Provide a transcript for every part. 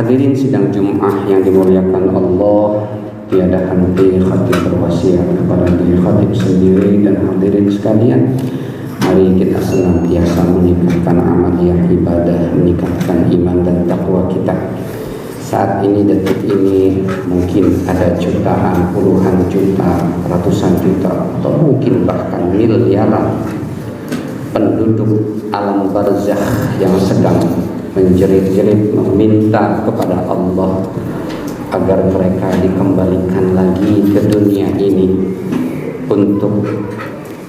Hadirin sidang Jum'ah yang dimuliakan Allah, tiada henti khatib berwasiat kepada diri khatib sendiri dan hadirin sekalian. Mari kita senantiasa meningkatkan amaliyah ibadah, meningkatkan iman dan takwa kita. Saat ini, detik ini, mungkin ada jutaan, puluhan juta, ratusan juta, atau mungkin bahkan miliaran penduduk alam barzakh yang sedang menjerit-jerit meminta kepada Allah agar mereka dikembalikan lagi ke dunia ini untuk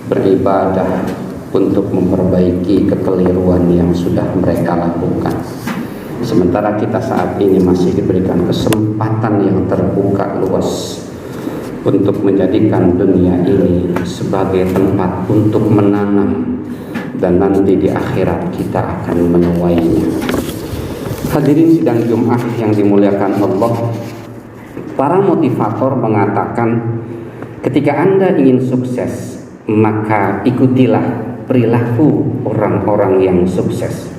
beribadah, untuk memperbaiki kekeliruan yang sudah mereka lakukan. Sementara kita saat ini masih diberikan kesempatan yang terbuka luas untuk menjadikan dunia ini sebagai tempat untuk menanam, dan nanti di akhirat kita akan menuainya. Hadirin sidang Jum'ah yang dimuliakan Allah, para motivator mengatakan ketika Anda ingin sukses, maka ikutilah perilaku orang-orang yang sukses.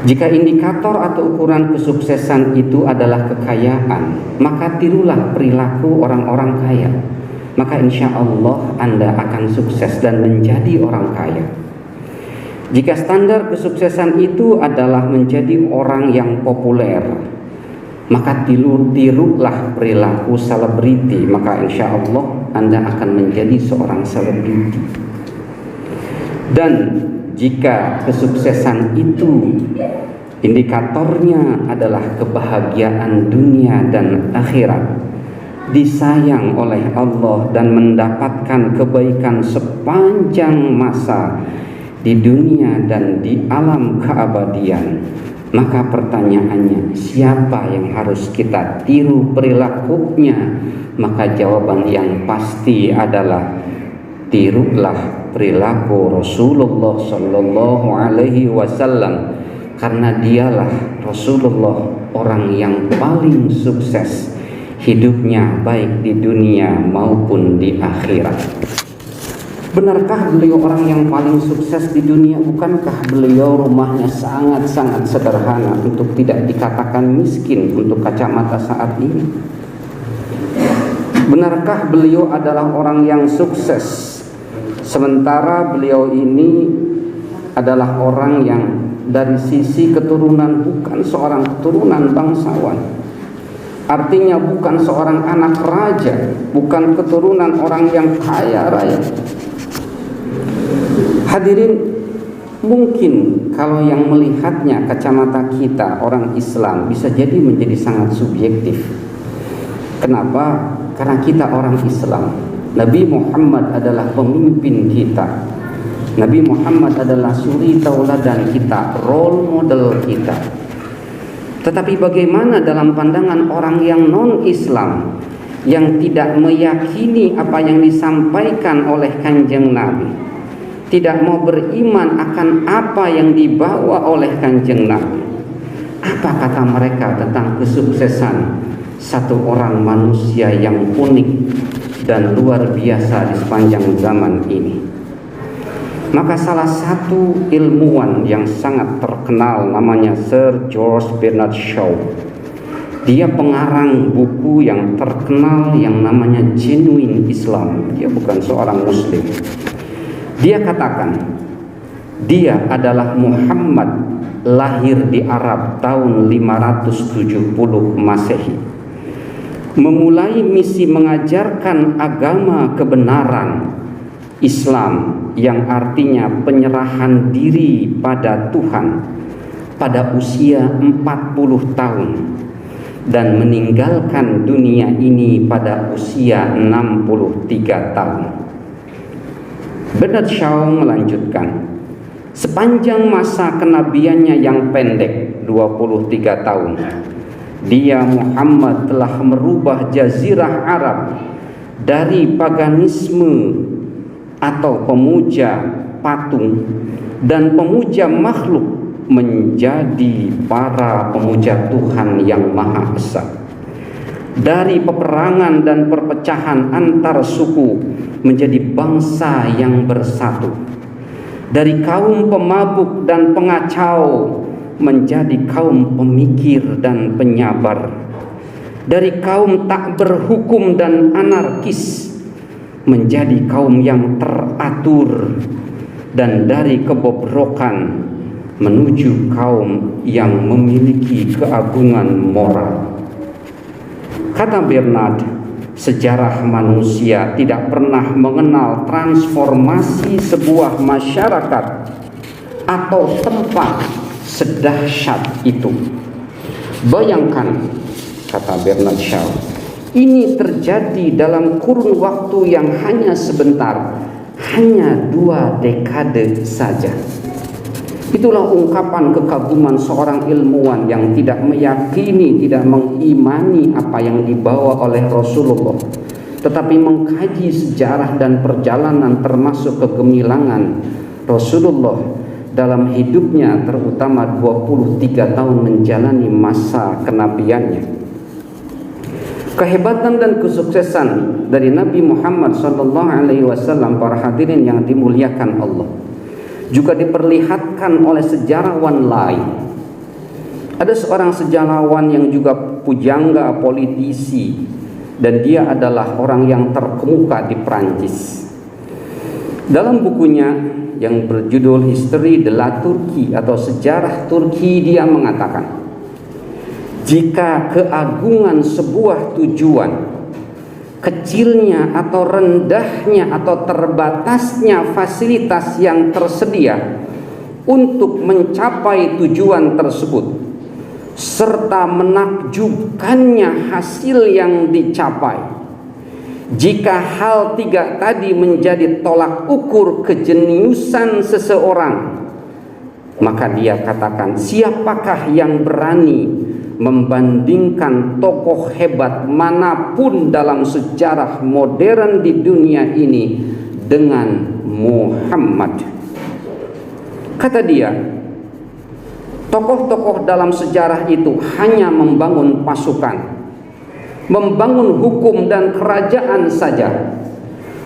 Jika indikator atau ukuran kesuksesan itu adalah kekayaan, maka tirulah perilaku orang-orang kaya. Maka insya Allah Anda akan sukses dan menjadi orang kaya. Jika standar kesuksesan itu adalah menjadi orang yang populer, maka tirulah perilaku selebriti. Maka insya Allah Anda akan menjadi seorang selebriti. Dan jika kesuksesan itu indikatornya adalah kebahagiaan dunia dan akhirat, disayang oleh Allah dan mendapatkan kebaikan sepanjang masa di dunia dan di alam keabadian, maka pertanyaannya, siapa yang harus kita tiru perilakunya? Maka jawaban yang pasti adalah tirulah perilaku Rasulullah Sallallahu Alaihi Wasallam, karena dialah Rasulullah orang yang paling sukses hidupnya baik di dunia maupun di akhirat. Benarkah beliau orang yang paling sukses di dunia? Bukankah beliau rumahnya sangat-sangat sederhana untuk tidak dikatakan miskin untuk kacamata saat ini? Benarkah beliau adalah orang yang sukses sementara beliau ini adalah orang yang dari sisi keturunan bukan seorang keturunan bangsawan? Artinya bukan seorang anak raja, bukan keturunan orang yang kaya raya. Hadirin, mungkin kalau yang melihatnya kacamata kita orang Islam bisa jadi menjadi sangat subjektif. Kenapa? Karena kita orang Islam. Nabi Muhammad adalah pemimpin kita. Nabi Muhammad adalah suri tauladan kita, role model kita. Tetapi bagaimana dalam pandangan orang yang non-Islam, yang tidak meyakini apa yang disampaikan oleh Kanjeng Nabi, tidak mau beriman akan apa yang dibawa oleh Kanjeng Nabi? Apa kata mereka tentang kesuksesan satu orang manusia yang unik dan luar biasa di sepanjang zaman ini? Maka salah satu ilmuwan yang sangat terkenal namanya Sir George Bernard Shaw. Dia pengarang buku yang terkenal yang namanya Genuine Islam. Dia bukan seorang Muslim. Dia katakan, dia adalah Muhammad, lahir di Arab tahun 570 Masehi. Memulai misi mengajarkan agama kebenaran Islam yang artinya penyerahan diri pada Tuhan pada usia 40 tahun dan meninggalkan dunia ini pada usia 63 tahun. Bernard Shaw melanjutkan, sepanjang masa kenabiannya yang pendek 23 tahun, dia Muhammad telah merubah jazirah Arab dari paganisme atau pemuja patung dan pemuja makhluk menjadi para pemuja Tuhan yang Maha Esa. Dari peperangan dan perpecahan antar suku menjadi bangsa yang bersatu. Dari kaum pemabuk dan pengacau menjadi kaum pemikir dan penyabar, dari kaum tak berhukum dan anarkis menjadi kaum yang teratur, dan dari kebobrokan menuju kaum yang memiliki keagungan moral. Kata Bernard, sejarah manusia tidak pernah mengenal transformasi sebuah masyarakat atau tempat sedahsyat itu. Bayangkan, kata Bernard Shaw, ini terjadi dalam kurun waktu yang hanya sebentar, hanya 2 dekade saja. Itulah ungkapan kekaguman seorang ilmuwan yang tidak meyakini, tidak mengimani apa yang dibawa oleh Rasulullah, tetapi mengkaji sejarah dan perjalanan termasuk kegemilangan Rasulullah dalam hidupnya, terutama 23 tahun menjalani masa kenabiannya. Kehebatan dan kesuksesan dari Nabi Muhammad SAW, para hadirin yang dimuliakan Allah, juga diperlihatkan oleh sejarawan lain. Ada seorang sejarawan yang juga pujangga politisi, dan dia adalah orang yang terkemuka di Prancis. Dalam bukunya yang berjudul History de la Turquie atau Sejarah Turki, dia mengatakan, jika keagungan sebuah tujuan, kecilnya atau rendahnya atau terbatasnya fasilitas yang tersedia untuk mencapai tujuan tersebut, serta menakjubkannya hasil yang dicapai, jika hal 3 tadi menjadi tolak ukur kejeniusan seseorang, maka dia katakan, siapakah yang berani membandingkan tokoh hebat manapun dalam sejarah modern di dunia ini dengan Muhammad? Kata dia, tokoh-tokoh dalam sejarah itu hanya membangun pasukan, membangun hukum dan kerajaan saja.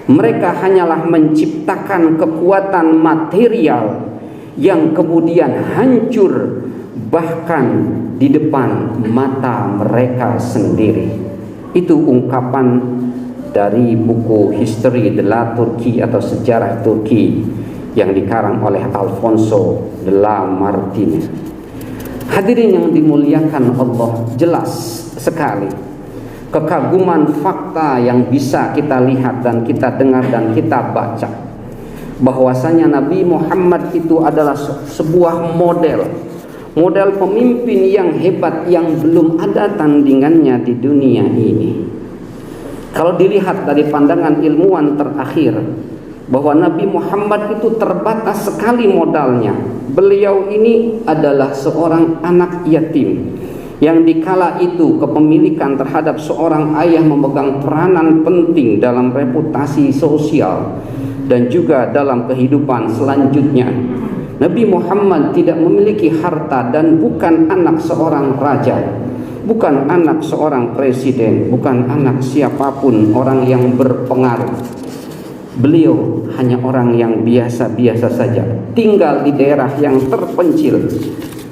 Mereka hanyalah menciptakan kekuatan material yang kemudian hancur bahkan di depan mata mereka sendiri. Itu ungkapan dari buku History de la Turquie atau Sejarah Turki yang dikarang oleh Alfonso de la Martine. Hadirin yang dimuliakan Allah, jelas sekali kekaguman fakta yang bisa kita lihat dan kita dengar dan kita baca, bahwasanya Nabi Muhammad itu adalah sebuah model pemimpin yang hebat yang belum ada tandingannya di dunia ini. Kalau dilihat dari pandangan ilmuwan terakhir, bahwa Nabi Muhammad itu terbatas sekali modalnya. Beliau ini adalah seorang anak yatim yang dikala itu kepemilikan terhadap seorang ayah memegang peranan penting dalam reputasi sosial dan juga dalam kehidupan selanjutnya. Nabi Muhammad tidak memiliki harta dan bukan anak seorang raja, bukan anak seorang presiden, bukan anak siapapun orang yang berpengaruh. Beliau hanya orang yang biasa-biasa saja, tinggal di daerah yang terpencil,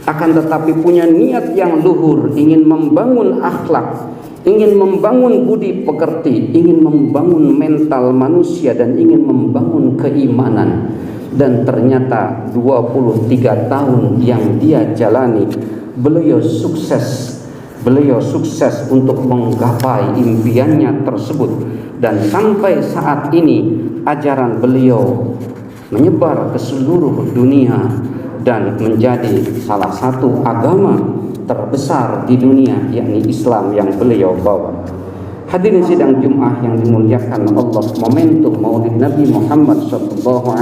akan tetapi punya niat yang luhur, ingin membangun akhlak, ingin membangun budi pekerti, ingin membangun mental manusia, dan ingin membangun keimanan. Dan ternyata 23 tahun yang dia jalani, beliau sukses untuk menggapai impiannya tersebut. Dan sampai saat ini ajaran beliau menyebar ke seluruh dunia dan menjadi salah satu agama terbesar di dunia, yakni Islam yang beliau bawa. Hadirin sidang Jumat yang dimuliakan Allah, momentum Maulid Nabi Muhammad SAW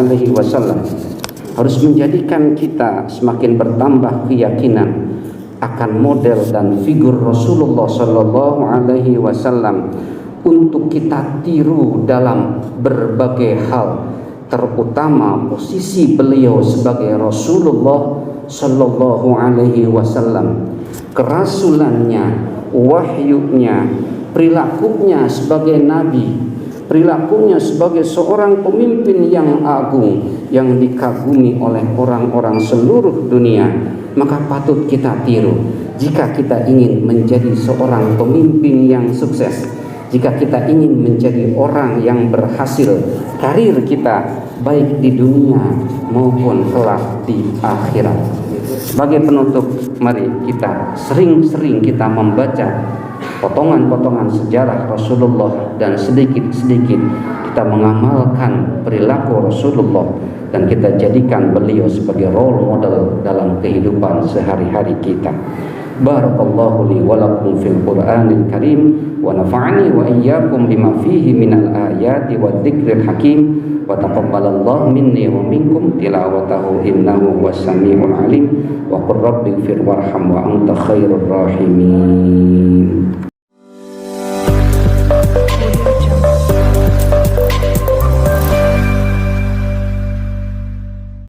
harus menjadikan kita semakin bertambah keyakinan akan model dan figur Rasulullah SAW untuk kita tiru dalam berbagai hal, terutama posisi beliau sebagai Rasulullah SAW, kerasulannya, wahyunya, perilakunya sebagai nabi, perilakunya sebagai seorang pemimpin yang agung, yang dikagumi oleh orang-orang seluruh dunia, maka patut kita tiru. Jika kita ingin menjadi seorang pemimpin yang sukses, jika kita ingin menjadi orang yang berhasil, karir kita baik di dunia maupun kelak di akhirat. Sebagai penutup, mari kita sering-sering kita membaca potongan-potongan sejarah Rasulullah, dan sedikit-sedikit kita mengamalkan perilaku Rasulullah, dan kita jadikan beliau sebagai role model dalam kehidupan sehari-hari kita. Barakallahu li wa lakum fil Qur'anil Karim, wa nafa'ani wa iyyakum bima fihi minal ayati wa dzikril hakim, wa taqabbalallahu minni wa minkum tilawatahu innahu was samiul alim, wa qur rabbighfir warham wa anta khairur rahimin.